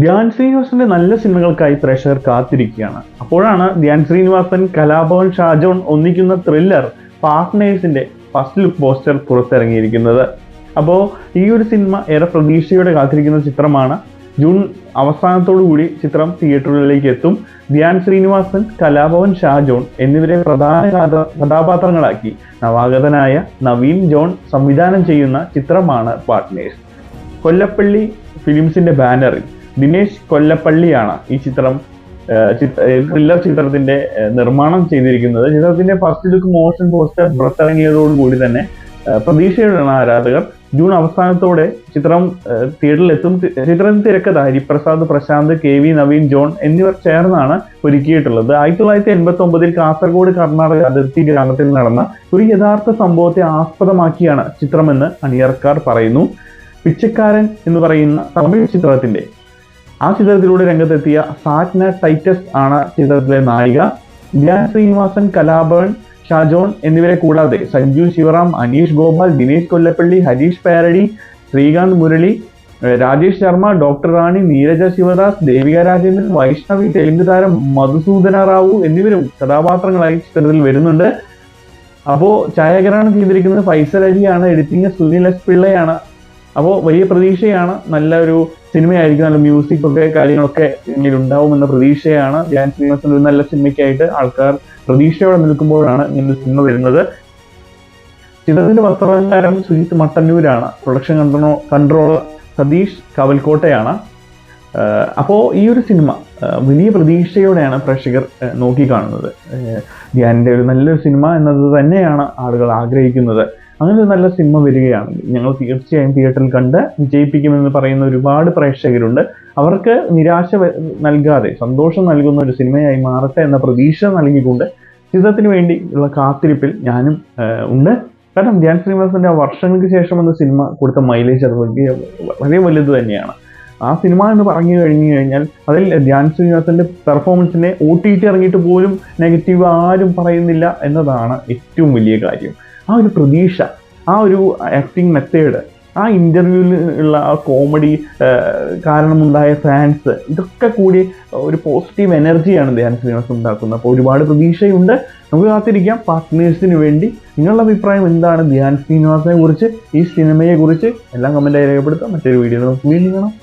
ധ്യാൻ ശ്രീനിവാസന്റെ നല്ല സിനിമകൾക്കായി പ്രേക്ഷകർ കാത്തിരിക്കുകയാണ്. അപ്പോഴാണ് ധ്യാൻ ശ്രീനിവാസൻ, കലാഭവൻ, ഷാജോൺ ഒന്നിക്കുന്ന ത്രില്ലർ പാർട്ട്നേഴ്സിന്റെ ഫസ്റ്റ് ലുക്ക് പോസ്റ്റർ പുറത്തിറങ്ങിയിരിക്കുന്നത്. അപ്പോൾ ഈ ഒരു സിനിമ ഏറെ പ്രതീക്ഷയോടെ കാത്തിരിക്കുന്ന ചിത്രമാണ്. ജൂൺ അവസാനത്തോടു കൂടി ചിത്രം തിയേറ്ററുകളിലേക്ക് എത്തും. ധ്യാൻ ശ്രീനിവാസൻ, കലാഭവൻ, ഷാജോൺ എന്നിവരെ പ്രധാന കഥാപാത്രങ്ങളാക്കി നവാഗതനായ നവീൻ ജോൺ സംവിധാനം ചെയ്യുന്ന ചിത്രമാണ് പാർട്ട്നേഴ്സ്. കൊല്ലപ്പള്ളി ഫിലിംസിന്റെ ബാനറിൽ ദിനേശ് കൊല്ലപ്പള്ളിയാണ് ഈ ചിത്രം ത്രില്ലർ ചിത്രത്തിന്റെ നിർമ്മാണം ചെയ്തിരിക്കുന്നത്. ചിത്രത്തിന്റെ ഫസ്റ്റ് ലുക്ക് മോഷൻ പോസ്റ്റർ പുറത്തിറങ്ങിയതോടുകൂടി തന്നെ പ്രതീക്ഷയോടെയാണ് ആരാധകർ. ജൂൺ അവസാനത്തോടെ ചിത്രം തിയേറ്ററിൽ എത്തും. ചിത്രത്തിന്റെ തിരക്കഥ ഹരിപ്രസാദ് പ്രശാന്ത്, KV നവീൻ ജോൺ എന്നിവർ ചേർന്നാണ് ഒരുക്കിയിട്ടുള്ളത്. 1989 കാസർഗോഡ് കർണാടക അതിർത്തി ഗ്രാമത്തിൽ നടന്ന ഒരു യഥാർത്ഥ സംഭവത്തെ ആസ്പദമാക്കിയാണ് ചിത്രമെന്ന് അണിയറക്കാർ പറയുന്നു. പിച്ചക്കാരൻ എന്ന് പറയുന്ന തമിഴ് ചിത്രത്തിലൂടെ രംഗത്തെത്തിയ സാറ്റ്ന ടൈറ്റസ് ആണ് ചിത്രത്തിലെ നായിക. ധ്യാൻ ശ്രീനിവാസൻ, കലാഭവൻ, ഷാജോൺ എന്നിവരെ കൂടാതെ സഞ്ജു ശിവറാം, അനീഷ് ഗോപാൽ, ദിനേശ് കൊല്ലപ്പള്ളി, ഹരീഷ് പാരടി, ശ്രീകാന്ത് മുരളി, രാജേഷ് ശർമ്മ, ഡോക്ടർ റാണി, നീരജ ശിവദാസ്, ദേവിക രാജേന്ദ്രൻ, വൈഷ്ണവി, തെലുങ്ക് താരം മധുസൂദന റാവു എന്നിവരും കഥാപാത്രങ്ങളായി ചിത്രത്തിൽ വരുന്നുണ്ട്. അപ്പോൾ ഛായാഗ്രഹണം ചെയ്തിരിക്കുന്നത് ഫൈസൽ അലിയാണ്, എഡിറ്റിംഗ് സുനിൽ S പിള്ളയാണ്. അപ്പോൾ വലിയ പ്രതീക്ഷയാണ്. നല്ലൊരു സിനിമയായിരിക്കും, നല്ല മ്യൂസിക് ഒക്കെ കാര്യങ്ങളൊക്കെ ഇതിൽ ഉണ്ടാവുമെന്ന പ്രതീക്ഷയാണ്. ധ്യാൻ ശ്രീനിവാസൻ ഒരു നല്ല സിനിമയ്ക്കായിട്ട് ആൾക്കാർ പ്രതീക്ഷയോടെ നിൽക്കുമ്പോഴാണ് ഇങ്ങനെ സിനിമ വരുന്നത്. ചിത്രത്തിന്റെ വസ്ത്രാലങ്കാരം സുജിത്ത് മട്ടന്നൂരാണ്. പ്രൊഡക്ഷൻ കൺട്രോളർ സതീഷ് കവൽക്കോട്ടയാണ്. അപ്പോൾ ഈ ഒരു സിനിമ വലിയ പ്രതീക്ഷയോടെയാണ് പ്രേക്ഷകർ നോക്കിക്കാണുന്നത്. ധ്യാനിന്റെ ഒരു നല്ലൊരു സിനിമ എന്നത് തന്നെയാണ് ആളുകൾ ആഗ്രഹിക്കുന്നത്. അങ്ങനെ ഒരു നല്ല സിനിമ വരികയാണെങ്കിൽ ഞങ്ങൾ തീർച്ചയായും തിയേറ്ററിൽ കണ്ട് വിജയിപ്പിക്കുമെന്ന് പറയുന്ന ഒരുപാട് പ്രേക്ഷകരുണ്ട്. അവർക്ക് നിരാശ നൽകാതെ സന്തോഷം നൽകുന്ന ഒരു സിനിമയായി മാറട്ടെ എന്ന പ്രതീക്ഷ നൽകിക്കൊണ്ട് ചിത്രത്തിന് വേണ്ടി ഉള്ള കാത്തിരിപ്പിൽ ഞാനും ഉണ്ട്. കാരണം ധ്യാൻ ശ്രീനിവാസന്റെ വർഷങ്ങൾക്ക് ശേഷം എന്ന സിനിമ കൊടുത്ത മൈലേജ് അത് വളരെ വലുത് തന്നെയാണ്. ആ സിനിമ എന്ന് പറഞ്ഞു കഴിഞ്ഞാൽ അതിൽ ധ്യാൻ ശ്രീനിവാസന്റെ പെർഫോമൻസിനെ OTT ഇറങ്ങിയിട്ട് പോലും നെഗറ്റീവ് ആരും പറയുന്നില്ല എന്നതാണ് ഏറ്റവും വലിയ കാര്യം. ആ ഒരു പ്രതീക്ഷ, ആ ഒരു ആക്ടിങ് മെത്തേഡ്, ആ ഇന്റർവ്യൂവിൽ ഉള്ള ആ കോമഡി കാരണമുണ്ടായ ഫാൻസ്, ഇതൊക്കെ കൂടി ഒരു പോസിറ്റീവ് എനർജിയാണ് ധ്യാൻ ശ്രീനിവാസൻ ഉണ്ടാക്കുന്നത്. അപ്പോൾ ഒരുപാട് പ്രതീക്ഷയുണ്ട്. നമുക്ക് കാത്തിരിക്കാം പാർട്ട്നേഴ്സിന് വേണ്ടി. നിങ്ങളുടെ അഭിപ്രായം എന്താണ് ധ്യാൻ ശ്രീനിവാസനെ കുറിച്ച്, ഈ സിനിമയെ കുറിച്ച്? എല്ലാം കമന്റായി രേഖപ്പെടുത്താം. മറ്റൊരു വീഡിയോ നമുക്ക് വീണ്ടും കാണാം.